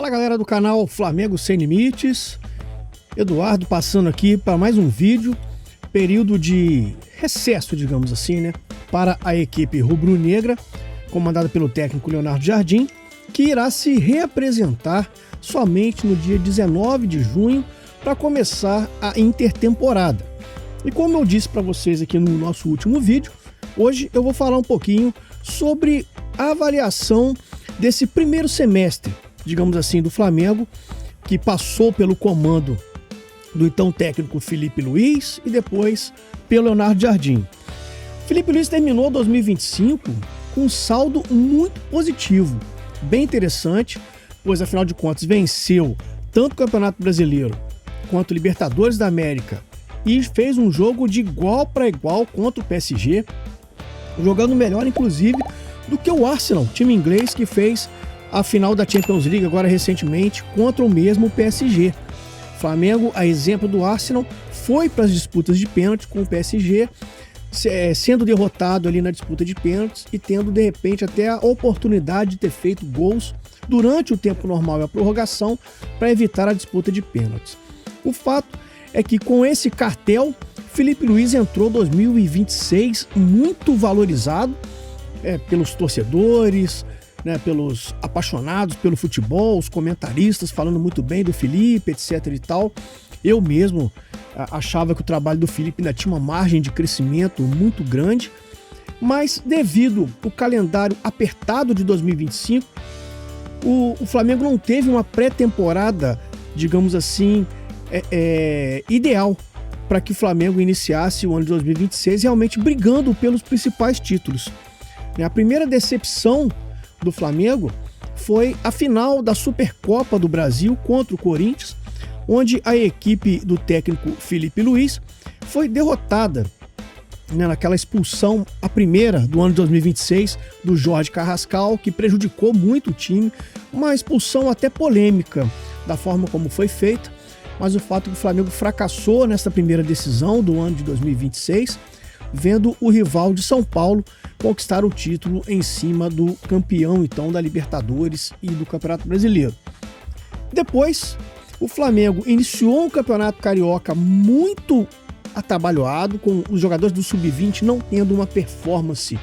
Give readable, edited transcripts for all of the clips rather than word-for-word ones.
Fala galera do canal Flamengo Sem Limites, Eduardo passando aqui para mais um vídeo, período de recesso, digamos assim, né, para a equipe rubro-negra, comandada pelo técnico Leonardo Jardim, que irá se reapresentar somente no dia 19 de junho para começar a intertemporada. E como eu disse para vocês aqui no nosso último vídeo, hoje eu vou falar um pouquinho sobre a avaliação desse primeiro semestre, digamos assim, do Flamengo, que passou pelo comando do então técnico Felipe Luiz e depois pelo Leonardo Jardim. Felipe Luiz terminou 2025 com um saldo muito positivo, bem interessante, pois afinal de contas venceu tanto o Campeonato Brasileiro quanto o Libertadores da América e fez um jogo de igual para igual contra o PSG, jogando melhor inclusive do que o Arsenal, time inglês que fez a final da Champions League agora recentemente contra o mesmo PSG. Flamengo, a exemplo do Arsenal, foi para as disputas de pênalti com o PSG, sendo derrotado ali na disputa de pênaltis e tendo de repente até a oportunidade de ter feito gols durante o tempo normal e a prorrogação para evitar a disputa de pênaltis. O fato é que com esse cartel, Felipe Luiz entrou 2026 muito valorizado pelos torcedores, pelos apaixonados pelo futebol, os comentaristas falando muito bem do Felipe, etc e tal. Eu mesmo achava que o trabalho do Felipe ainda tinha uma margem de crescimento muito grande, mas devido ao calendário apertado de 2025, o Flamengo não teve uma pré-temporada, digamos assim, ideal para que o Flamengo iniciasse o ano de 2026 realmente brigando pelos principais títulos. A primeira decepção do Flamengo foi a final da Supercopa do Brasil contra o Corinthians, onde a equipe do técnico Felipe Luiz foi derrotada naquela expulsão, a primeira do ano de 2026, do Jorge Carrascal, que prejudicou muito o time, uma expulsão até polêmica da forma como foi feita, mas o fato é que o Flamengo fracassou nessa primeira decisão do ano de 2026, vendo o rival de São Paulo conquistar o título em cima do campeão então da Libertadores e do Campeonato Brasileiro. Depois, o Flamengo iniciou um campeonato carioca muito atabalhoado, com os jogadores do Sub-20 não tendo uma performance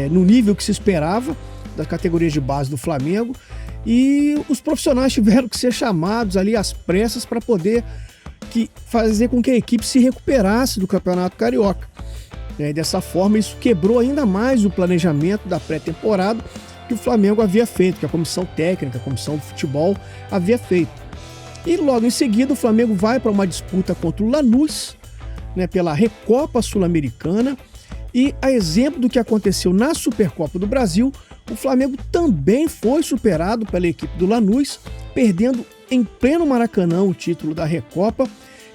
no nível que se esperava das categorias de base do Flamengo, e os profissionais tiveram que ser chamados ali às pressas para poder fazer com que a equipe se recuperasse do Campeonato Carioca. E dessa forma, isso quebrou ainda mais o planejamento da pré-temporada que o Flamengo havia feito, que a comissão técnica, a comissão de futebol havia feito. E logo em seguida, o Flamengo vai para uma disputa contra o Lanús, pela Recopa Sul-Americana, e a exemplo do que aconteceu na Supercopa do Brasil, o Flamengo também foi superado pela equipe do Lanús, perdendo em pleno Maracanã o título da Recopa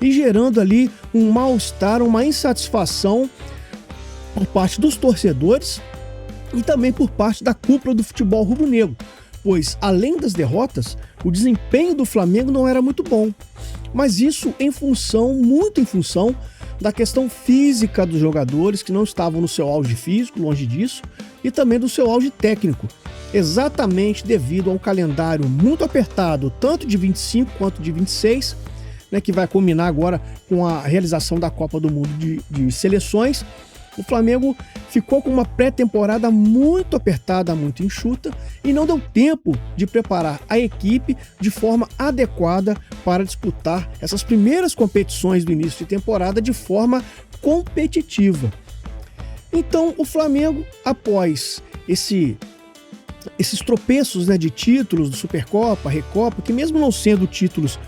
e gerando ali um mal-estar, uma insatisfação por parte dos torcedores e também por parte da cúpula do futebol rubro-negro, pois além das derrotas, o desempenho do Flamengo não era muito bom, mas isso muito em função da questão física dos jogadores que não estavam no seu auge físico, longe disso, e também do seu auge técnico, exatamente devido ao calendário muito apertado, tanto de 25 quanto de 26, que vai culminar agora com a realização da Copa do Mundo de seleções. O Flamengo ficou com uma pré-temporada muito apertada, muito enxuta, e não deu tempo de preparar a equipe de forma adequada para disputar essas primeiras competições do início de temporada de forma competitiva. Então, o Flamengo, após esses tropeços de títulos do Supercopa, Recopa, que mesmo não sendo títulos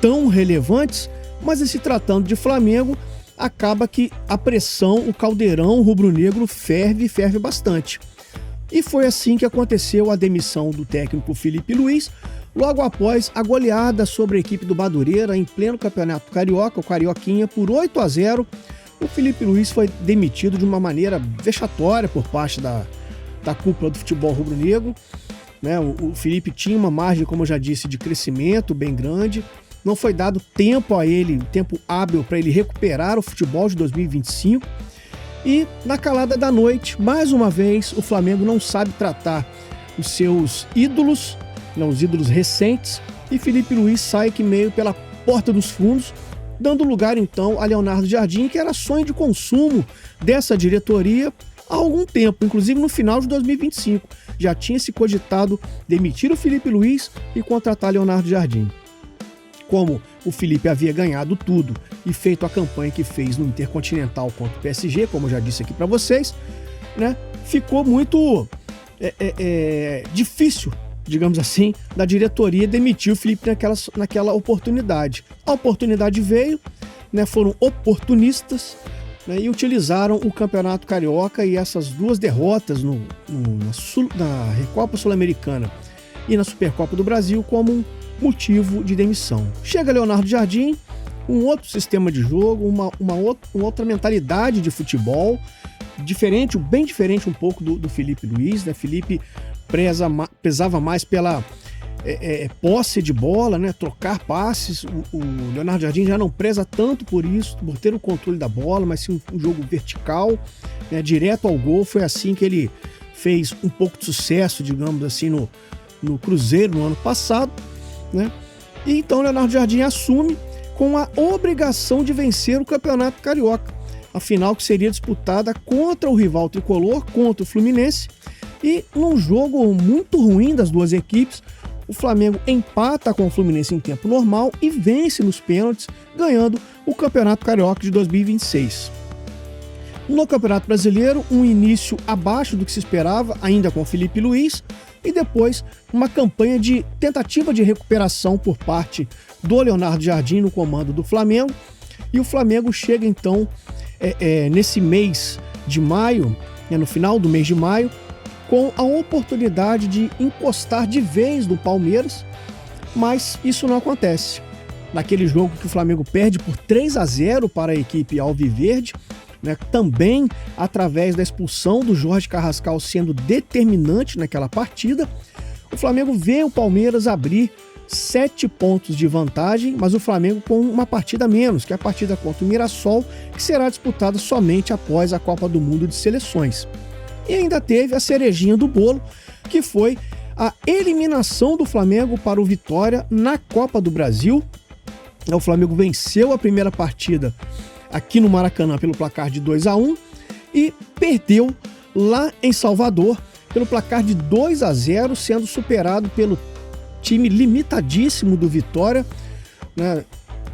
tão relevantes, mas se tratando de Flamengo, acaba que a pressão, o caldeirão rubro-negro ferve bastante. E foi assim que aconteceu a demissão do técnico Felipe Luiz, logo após a goleada sobre a equipe do Madureira em pleno Campeonato Carioca, o Carioquinha, por 8-0, o Felipe Luiz foi demitido de uma maneira vexatória por parte da cúpula do futebol rubro-negro. O Felipe tinha uma margem, como eu já disse, de crescimento bem grande, não foi dado tempo a ele, tempo hábil para ele recuperar o futebol de 2025, e na calada da noite, mais uma vez, o Flamengo não sabe tratar os seus ídolos né, os ídolos recentes, e Felipe Luiz sai que meio pela porta dos fundos, dando lugar então a Leonardo Jardim, que era sonho de consumo dessa diretoria há algum tempo, inclusive no final de 2025. Já tinha se cogitado demitir o Felipe Luiz e contratar Leonardo Jardim. Como o Felipe havia ganhado tudo e feito a campanha que fez no Intercontinental contra o PSG, como eu já disse aqui para vocês, né, ficou muito difícil, digamos assim, da diretoria demitir o Felipe naquela oportunidade. A oportunidade veio, né, foram oportunistas, né, e utilizaram o Campeonato Carioca e essas duas derrotas na Recopa Sul-Americana e na Supercopa do Brasil como motivo de demissão. Chega Leonardo Jardim, um outro sistema de jogo, uma outra mentalidade de futebol, diferente, bem diferente um pouco do Felipe Luiz, né? Felipe pesava mais pela posse de bola, né? Trocar passes. O Leonardo Jardim já não preza tanto por isso, por ter o controle da bola, mas sim um jogo vertical, né? Direto ao gol. Foi assim que ele fez um pouco de sucesso, digamos assim, no Cruzeiro no ano passado, né? E então Leonardo Jardim assume com a obrigação de vencer o Campeonato Carioca, a final que seria disputada contra o rival tricolor, contra o Fluminense, e num jogo muito ruim das duas equipes, o Flamengo empata com o Fluminense em tempo normal e vence nos pênaltis, ganhando o Campeonato Carioca de 2026. No Campeonato Brasileiro, um início abaixo do que se esperava, ainda com o Felipe Luiz, e depois uma campanha de tentativa de recuperação por parte do Leonardo Jardim no comando do Flamengo. E o Flamengo chega então nesse mês de maio, no final do mês de maio, com a oportunidade de encostar de vez no Palmeiras, mas isso não acontece. Naquele jogo que o Flamengo perde por 3-0 para a equipe alviverde, né, também através da expulsão do Jorge Carrascal sendo determinante naquela partida, o Flamengo vê o Palmeiras abrir 7 pontos de vantagem, mas o Flamengo com uma partida a menos, que é a partida contra o Mirassol, que será disputada somente após a Copa do Mundo de Seleções. E ainda teve a cerejinha do bolo, que foi a eliminação do Flamengo para o Vitória na Copa do Brasil. O Flamengo venceu a primeira partida aqui no Maracanã pelo placar de 2-1 e perdeu lá em Salvador pelo placar de 2-0, sendo superado pelo time limitadíssimo do Vitória, né,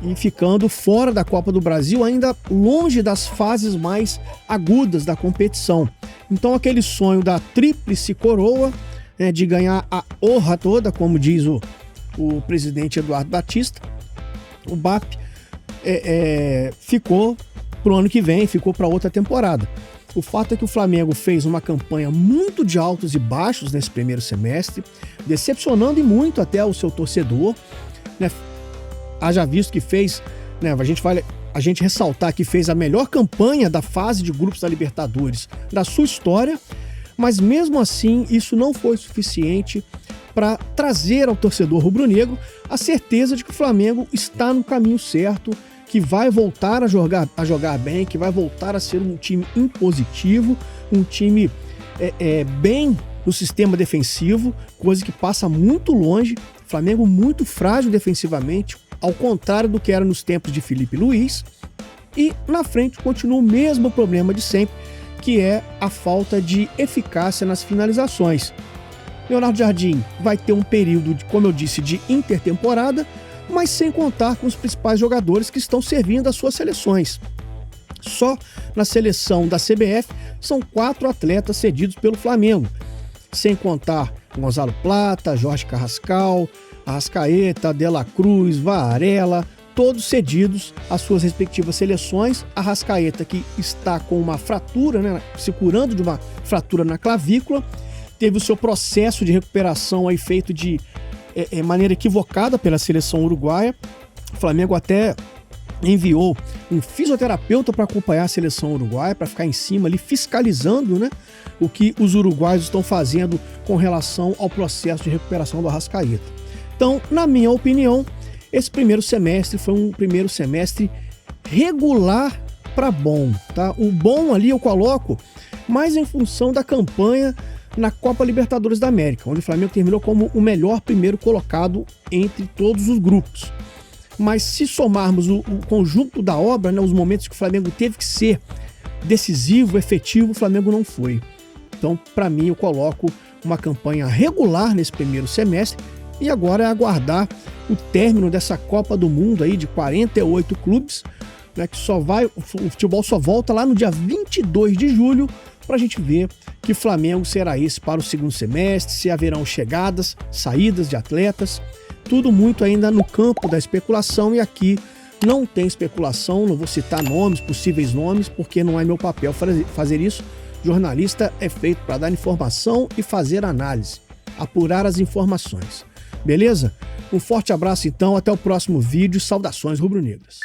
e ficando fora da Copa do Brasil, ainda longe das fases mais agudas da competição. Então aquele sonho da tríplice coroa, né, de ganhar a honra toda, como diz o presidente Eduardo Batista, o BAP, ficou para o ano que vem, ficou para outra temporada. O fato é que o Flamengo fez uma campanha muito de altos e baixos nesse primeiro semestre, decepcionando e muito até o seu torcedor, né? Haja visto que fez, né, a gente ressaltar que fez a melhor campanha da fase de grupos da Libertadores da sua história, mas mesmo assim isso não foi suficiente para trazer ao torcedor rubro-negro a certeza de que o Flamengo está no caminho certo, que vai voltar a jogar bem, que vai voltar a ser um time impositivo, um time bem no sistema defensivo, coisa que passa muito longe. O Flamengo muito frágil defensivamente, ao contrário do que era nos tempos de Felipe Luiz. E na frente continua o mesmo problema de sempre, que é a falta de eficácia nas finalizações. Leonardo Jardim vai ter um período, como eu disse, de intertemporada, mas sem contar com os principais jogadores que estão servindo as suas seleções. Só na seleção da CBF são 4 atletas cedidos pelo Flamengo, sem contar Gonzalo Plata, Jorge Carrascal, Arrascaeta, De La Cruz, Varela, todos cedidos às suas respectivas seleções. Arrascaeta, que está com uma fratura, né, se curando de uma fratura na clavícula, teve o seu processo de recuperação aí feito de maneira equivocada pela seleção uruguaia. O Flamengo até enviou um fisioterapeuta para acompanhar a seleção uruguaia, para ficar em cima ali, fiscalizando, né, o que os uruguaios estão fazendo com relação ao processo de recuperação do Arrascaeta. Então, na minha opinião, esse primeiro semestre foi um primeiro semestre regular para bom, tá? O bom ali eu coloco mais em função da campanha na Copa Libertadores da América, onde o Flamengo terminou como o melhor primeiro colocado entre todos os grupos. Mas se somarmos o conjunto da obra, né, os momentos que o Flamengo teve que ser decisivo, efetivo, o Flamengo não foi. Então, para mim, eu coloco uma campanha regular nesse primeiro semestre e agora é aguardar o término dessa Copa do Mundo aí de 48 clubes, né, que o futebol só volta lá no dia 22 de julho para a gente ver que Flamengo será esse para o segundo semestre, se haverão chegadas, saídas de atletas, tudo muito ainda no campo da especulação, e aqui não tem especulação, não vou citar nomes, possíveis nomes, porque não é meu papel fazer isso. Jornalista é feito para dar informação e fazer análise, apurar as informações. Beleza? Um forte abraço então, até o próximo vídeo, saudações rubro-negras.